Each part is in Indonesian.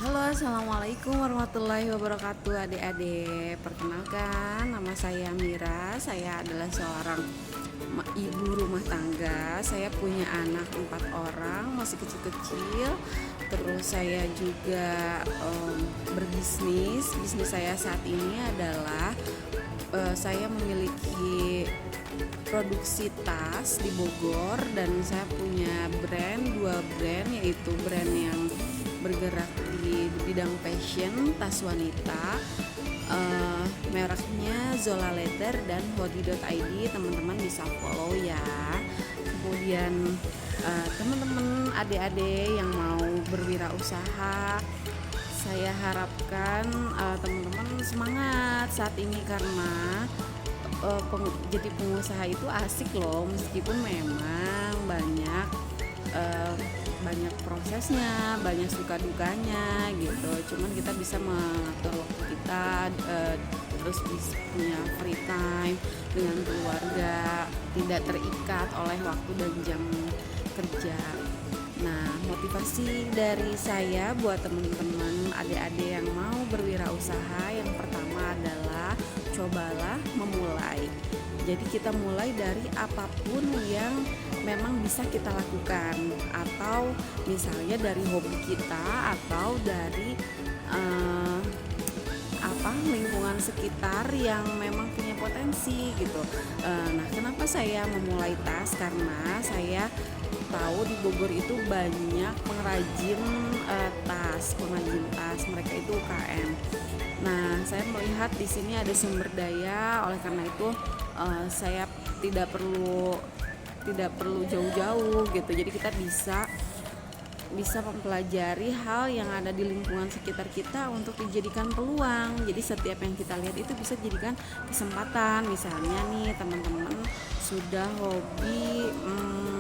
Halo, assalamualaikum warahmatullahi wabarakatuh, adik-adik. Perkenalkan, nama saya Mira. Saya adalah seorang ibu rumah tangga. Saya punya anak 4 orang, masih kecil-kecil. Terus saya juga berbisnis. Bisnis saya saat ini adalah saya memiliki produksi tas di Bogor, dan saya punya dua brand, yaitu brand yang bergerak di bidang fashion, tas wanita, mereknya Zola Leather dan Hodi.id. Teman-teman bisa follow ya. Kemudian teman-teman adik-adik yang mau berwirausaha, saya harapkan teman-teman semangat saat ini, karena jadi pengusaha itu asik loh, meskipun memang banyak prosesnya, banyak suka dukanya gitu. Cuman kita bisa mengatur waktu kita, terus bisa punya free time dengan keluarga, tidak terikat oleh waktu dan jam kerja. Nah, motivasi dari saya buat teman-teman adik-adik yang mau berwirausaha, yang pertama adalah cobalah memulai. Jadi kita mulai dari apapun yang memang bisa kita lakukan, atau misalnya dari hobi kita, atau dari lingkungan sekitar yang memang punya potensi gitu. Nah, kenapa saya memulai tas? Karena saya tahu di Bogor itu banyak pengrajin pengrajin tas, mereka itu UKM. Nah, saya melihat di sini ada sumber daya, oleh karena itu saya tidak perlu jauh-jauh gitu. Jadi kita bisa mempelajari hal yang ada di lingkungan sekitar kita untuk dijadikan peluang. Jadi setiap yang kita lihat itu bisa dijadikan kesempatan. Misalnya nih, teman-teman sudah hobi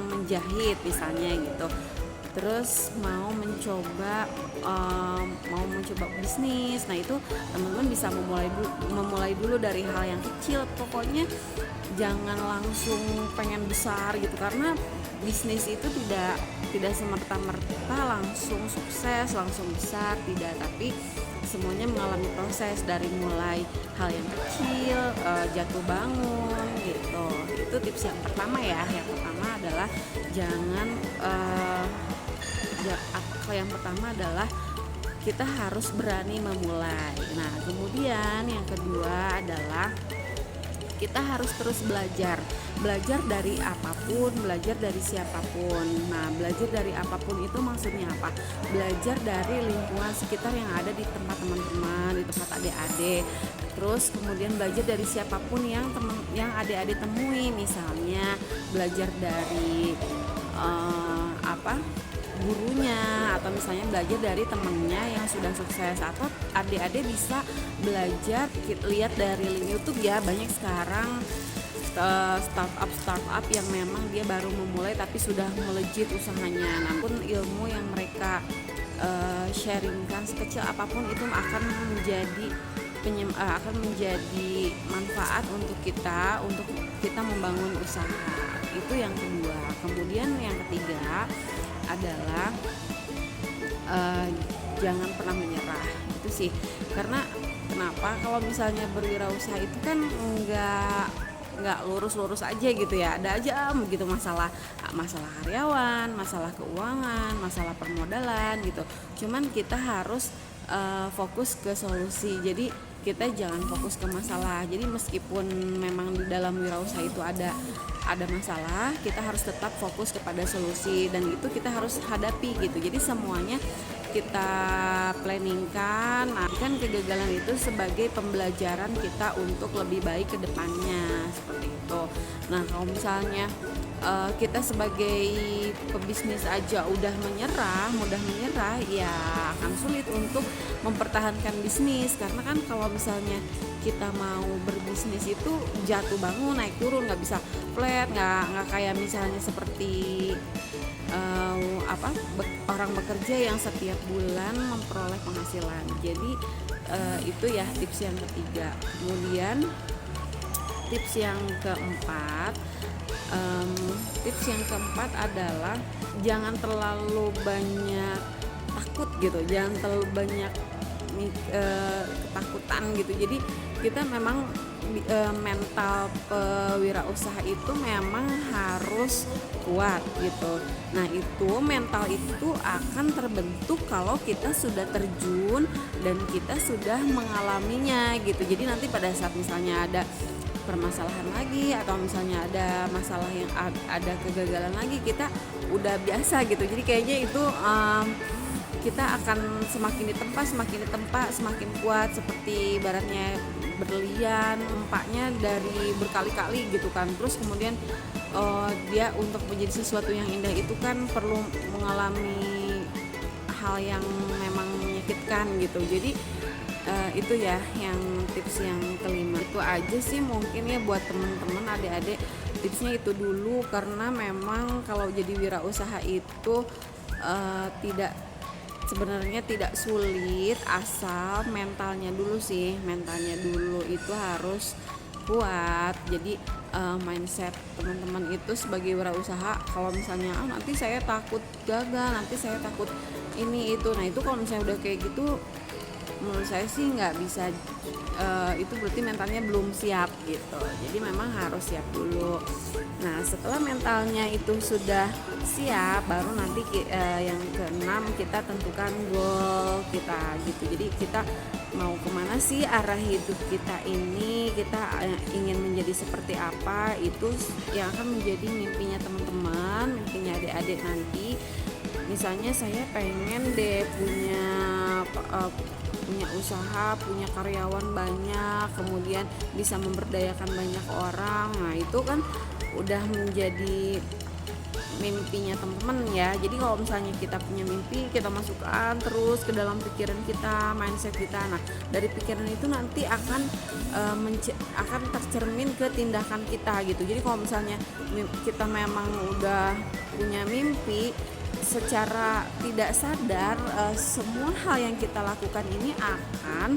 menjahit misalnya gitu, terus mau mencoba bisnis. Nah, itu teman-teman bisa memulai dulu dari hal yang kecil. Pokoknya jangan langsung pengen besar gitu, karena bisnis itu tidak semerta-merta langsung sukses, langsung besar, tidak. Tapi semuanya mengalami proses, dari mulai hal yang kecil, jatuh bangun gitu. Itu tips yang pertama ya. Yang pertama adalah yang pertama adalah kita harus berani memulai. Nah, kemudian yang kedua adalah kita harus terus belajar dari apapun, belajar dari siapapun. Nah, belajar dari apapun itu maksudnya apa? Belajar dari lingkungan sekitar yang ada di tempat teman-teman, di tempat adik-adik. Terus kemudian belajar dari siapapun yang adik-adik temui. Misalnya belajar dari gurunya, atau misalnya belajar dari temennya yang sudah sukses, atau adik-adik bisa belajar lihat dari YouTube ya. Banyak sekarang startup yang memang dia baru memulai tapi sudah melejit usahanya. Namun ilmu yang mereka sharingkan sekecil apapun itu akan menjadi akan menjadi manfaat untuk kita membangun usaha. Itu yang kedua. Kemudian yang ketiga adalah jangan pernah menyerah. Itu sih, karena kenapa, kalau misalnya berwirausaha itu kan nggak lurus-lurus aja gitu ya, ada aja begitu masalah karyawan, masalah keuangan, masalah permodalan gitu. Cuman kita harus fokus ke solusi. Jadi kita jangan fokus ke masalah. Jadi meskipun memang di dalam wirausaha itu ada masalah, kita harus tetap fokus kepada solusi, dan itu kita harus hadapi gitu. Jadi semuanya kita planningkan, kan kegagalan itu sebagai pembelajaran kita untuk lebih baik ke depannya, seperti itu. Nah, kalau misalnya kita sebagai pebisnis aja udah mudah menyerah, ya akan sulit untuk mempertahankan bisnis. Karena kan kalau misalnya kita mau berbisnis itu jatuh bangun, naik turun, nggak bisa flat, nggak kayak misalnya seperti orang bekerja yang setiap bulan memperoleh penghasilan. Jadi itu ya tips yang ketiga. Kemudian tips yang keempat adalah jangan terlalu banyak takut gitu, jangan terlalu banyak ketakutan gitu. Jadi kita memang mental pewirausaha itu memang harus kuat gitu. Nah, itu mental itu akan terbentuk kalau kita sudah terjun dan kita sudah mengalaminya gitu. Jadi nanti pada saat misalnya ada permasalahan lagi, atau misalnya ada masalah yang ada kegagalan lagi, kita udah biasa gitu. Jadi kayaknya itu kita akan semakin ditempa, semakin kuat, seperti ibaratnya berlian, empaknya dari berkali-kali gitu kan. Terus kemudian dia untuk menjadi sesuatu yang indah itu kan perlu mengalami hal yang memang menyakitkan gitu. Jadi itu ya yang tips yang kelima. Itu aja sih mungkin ya buat teman-teman, adik-adik, tipsnya itu dulu. Karena memang kalau jadi wirausaha itu sebenarnya tidak sulit, asal mentalnya dulu itu harus kuat. Jadi mindset teman-teman itu sebagai wirausaha, kalau misalnya nanti saya takut gagal, nanti saya takut ini itu, nah itu kalau misalnya udah kayak gitu, menurut saya sih nggak bisa, itu berarti mentalnya belum siap gitu. Jadi memang harus siap dulu. Nah, setelah mentalnya itu sudah siap, baru nanti yang keenam kita tentukan goal kita gitu. Jadi kita mau kemana sih arah hidup kita ini, kita ingin menjadi seperti apa, itu yang akan menjadi mimpinya teman-teman, mimpinya adik-adik nanti. Misalnya saya pengen deh punya usaha, punya karyawan banyak, kemudian bisa memberdayakan banyak orang. Nah, itu kan udah menjadi mimpinya teman-teman ya. Jadi kalau misalnya kita punya mimpi, kita masukkan terus ke dalam pikiran kita, mindset kita. Nah, dari pikiran itu nanti akan tercermin ke tindakan kita gitu. Jadi kalau misalnya kita memang udah punya mimpi, secara tidak sadar semua hal yang kita lakukan ini akan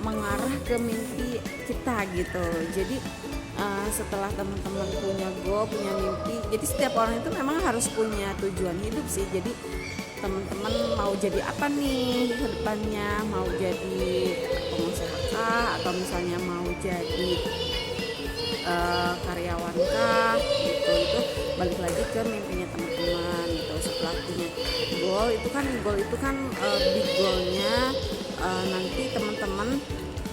mengarah ke mimpi kita gitu. Jadi setelah teman-teman punya goal, punya mimpi, jadi setiap orang itu memang harus punya tujuan hidup sih. Jadi teman-teman mau jadi apa nih ke depannya, mau jadi pengusaha kah, atau misalnya mau jadi karyawan kah gitu. Itu balik lagi ke mimpinya teman-teman gitu. Setelah punya goal itu kan big goalnya, nanti teman-teman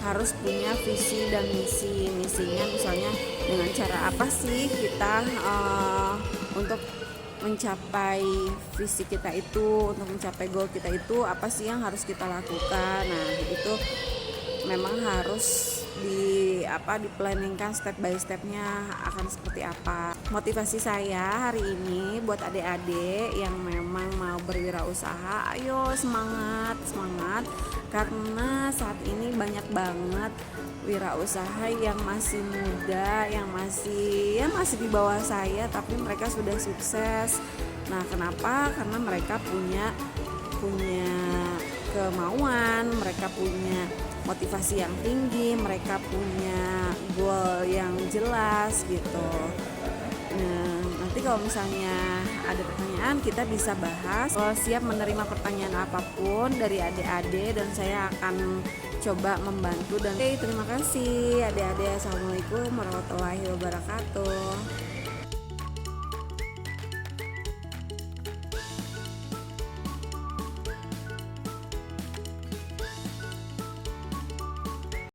harus punya visi dan misinya, misalnya dengan cara apa sih kita untuk mencapai visi kita itu, untuk mencapai goal kita itu apa sih yang harus kita lakukan. Nah, itu memang harus diplanningkan step by stepnya akan seperti apa. Motivasi saya hari ini buat adik-adik yang memang mau berwirausaha, ayo semangat, karena saat ini banyak banget wirausaha yang masih muda, yang masih di bawah saya, tapi mereka sudah sukses. Nah, kenapa? Karena mereka punya kemauan, mereka punya motivasi yang tinggi, mereka punya goal yang jelas gitu. Nah, nanti kalau misalnya ada pertanyaan kita bisa bahas. Kalau siap menerima pertanyaan apapun dari adik-adik dan saya akan coba membantu. Dan terima kasih adik-adik. Assalamualaikum warahmatullahi wabarakatuh.